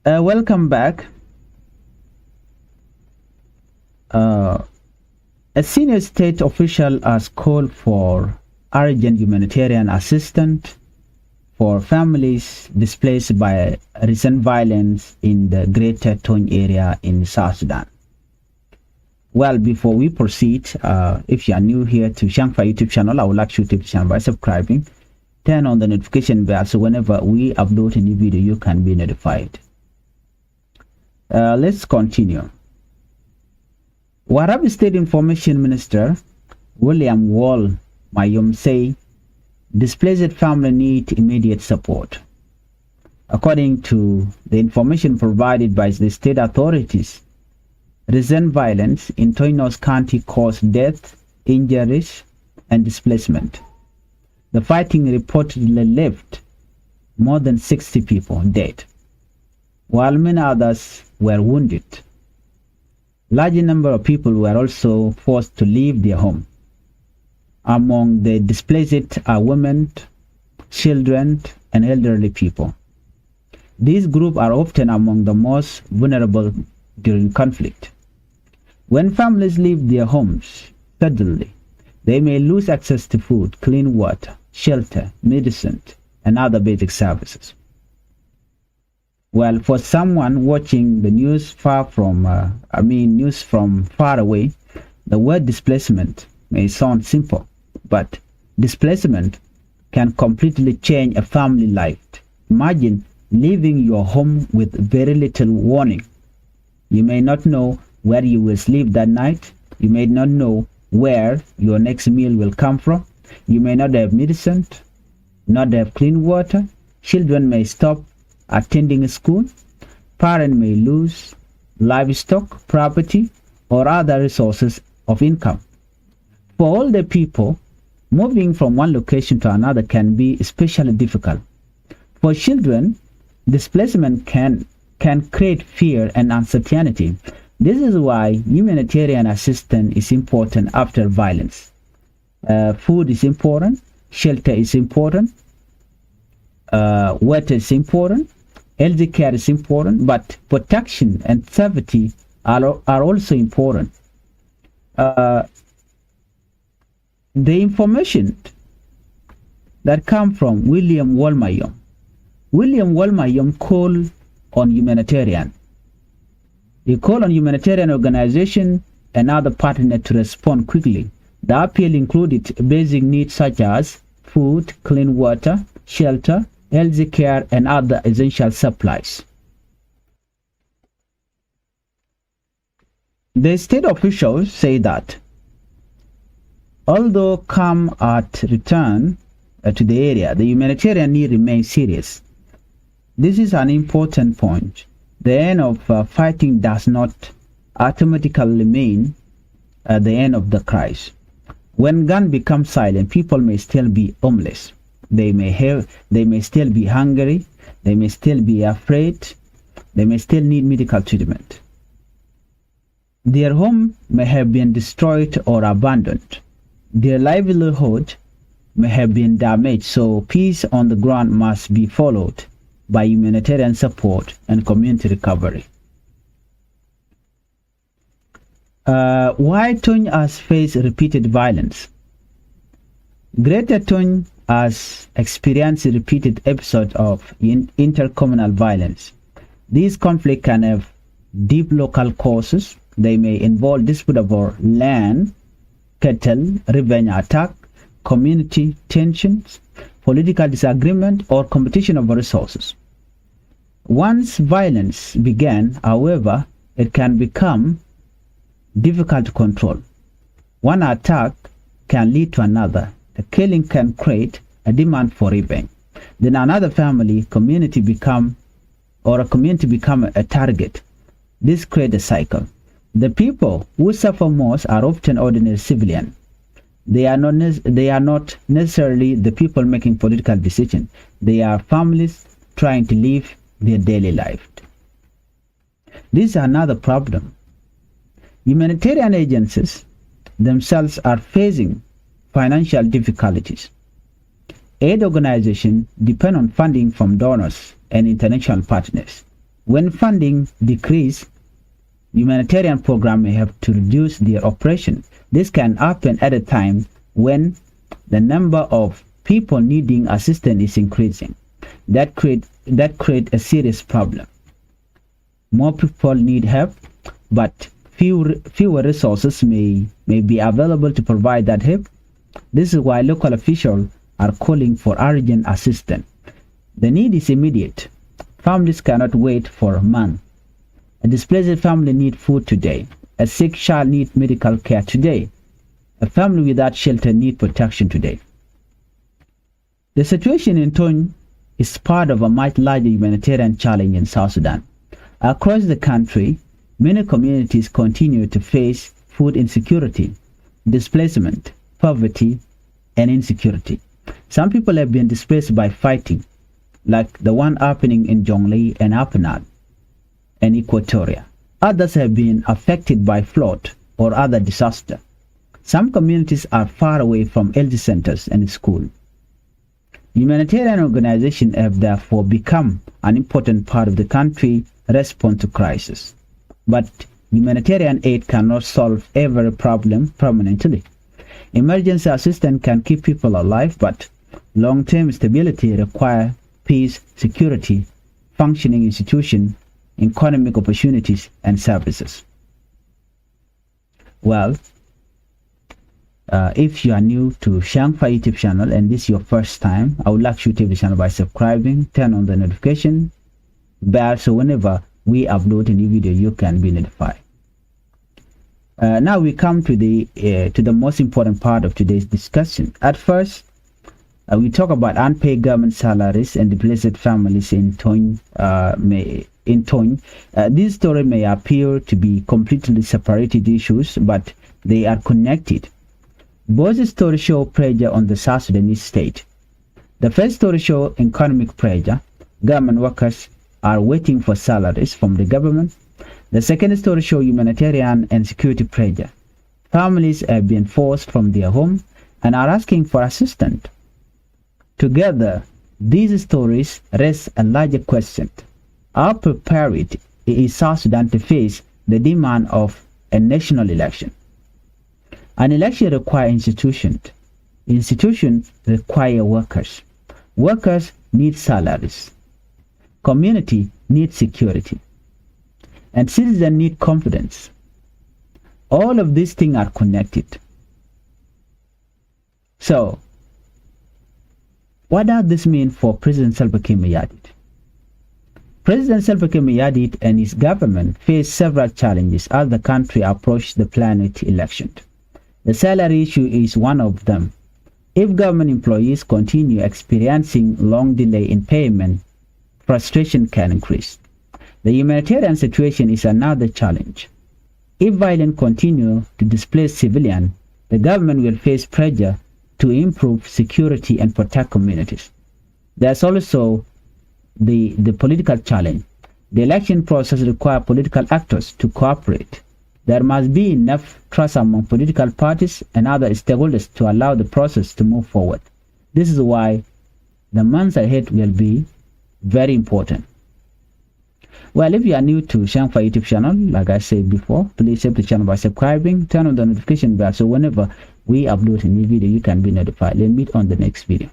Welcome back. Uh, a senior state official has called for urgent humanitarian assistance for families displaced by recent violence in the greater Tonj area in South Sudan. Well, before we proceed, if you are new here to Changfied YouTube channel, I would like you to channel by subscribing. Turn on the notification bell so whenever we upload a new video, you can be notified. Let's continue. Warrap State Information Minister William Wall Mayom say displaced family need immediate support. According to the information provided by the state authorities, recent violence in Tonj County caused death, injuries, and displacement. The fighting reportedly left more than 60 people dead, while many others were wounded. Large number of people were also forced to leave their home. Among the displaced are women, children, and elderly people. These groups are often among the most vulnerable during conflict. When families leave their homes suddenly, they may lose access to food, clean water, shelter, medicine, and other basic services. Well, for someone watching the news news from far away, the word displacement may sound simple, but displacement can completely change a family life. Imagine leaving your home with very little warning. You may not know where you will sleep that night. You may not know where your next meal will come from. You may not have medicine, not have clean water. Children may stop attending school. Parents may lose livestock, property, or other resources of income. For all the people, moving from one location to another can be especially difficult. For children, displacement can create fear and uncertainty. This is why humanitarian assistance is important after violence. Food is important, shelter is important, water is important, health care is important, but protection and safety are also important. The information that come from William Walmayom called on humanitarian. He called on humanitarian organization and other partners to respond quickly. The appeal included basic needs such as food, clean water, shelter, health care, and other essential supplies. The state officials say that although calm at return to the area, the humanitarian need remains serious. This is an important point. The end of fighting does not automatically mean the end of the crisis. When guns become silent, people may still be homeless. They may still be hungry. They may still be afraid. They may still need medical treatment. Their home may have been destroyed or abandoned. Their livelihood may have been damaged, so peace on the ground must be followed by humanitarian support and community recovery. Why Tonj has faced repeated violence? Greater Tonj has experienced repeated episodes of intercommunal violence. These conflicts can have deep local causes. They may involve dispute over land, cattle, revenge attack, community tensions, political disagreement, or competition over resources. Once violence began, however, it can become difficult to control. One attack can lead to another. The killing can create a demand for revenge. Then another community become a target. This creates a cycle. The people who suffer most are often ordinary civilians. They are not necessarily the people making political decisions. They are families trying to live their daily life. This is another problem. Humanitarian agencies themselves are facing financial difficulties. Aid organizations depend on funding from donors and international partners. When funding decrease, humanitarian programs may have to reduce their operation. This can happen at a time when the number of people needing assistance is increasing. That create a serious problem. More people need help, but fewer resources may be available to provide that help. This is why local officials are calling for urgent assistance. The need is immediate. Families cannot wait for a month. A displaced family needs food today. A sick child needs medical care today. A family without shelter needs protection today. The situation in Tonj is part of a much larger humanitarian challenge in South Sudan. Across the country, many communities continue to face food insecurity, displacement, poverty, and insecurity. Some people have been displaced by fighting, like the one happening in Jonglei and Apenal and Equatoria. Others have been affected by flood or other disaster. Some communities are far away from health centers and schools. Humanitarian organizations have therefore become an important part of the country's response to crisis. But humanitarian aid cannot solve every problem permanently. Emergency assistance can keep people alive, but long-term stability requires peace, security, functioning institutions, economic opportunities, and services. Well, if you are new to Changfied YouTube channel and this is your first time, I would like you to take the channel by subscribing, turn on the notification bell so whenever we upload a new video you can be notified. Now we come to the most important part of today's discussion. At first, we talk about unpaid government salaries and displaced families in Tonj. This story may appear to be completely separated issues, but they are connected. Both stories show pressure on the South Sudanese state. The first story shows economic pressure. Government workers are waiting for salaries from the government. The second story shows humanitarian and security pressure. Families have been forced from their home and are asking for assistance. Together, these stories raise a larger question. How prepared is South Sudan to face the demand of a national election? An election requires institutions. Institutions require workers. Workers need salaries. Community needs security. And citizens need confidence. All of these things are connected. So, what does this mean for President Salva Kiir Mayardit? President Salva Kiir Mayardit and his government face several challenges as the country approaches the planned election. The salary issue is one of them. If government employees continue experiencing long delay in payment, frustration can increase. The humanitarian situation is another challenge. If violence continues to displace civilians, the government will face pressure to improve security and protect communities. There's also the political challenge. The election process requires political actors to cooperate. There must be enough trust among political parties and other stakeholders to allow the process to move forward. This is why the months ahead will be very important. Well, if you are new to Changfied YouTube channel, like I said before, please help the channel by subscribing, turn on the notification bell so whenever we upload a new video, you can be notified. Let's meet on the next video.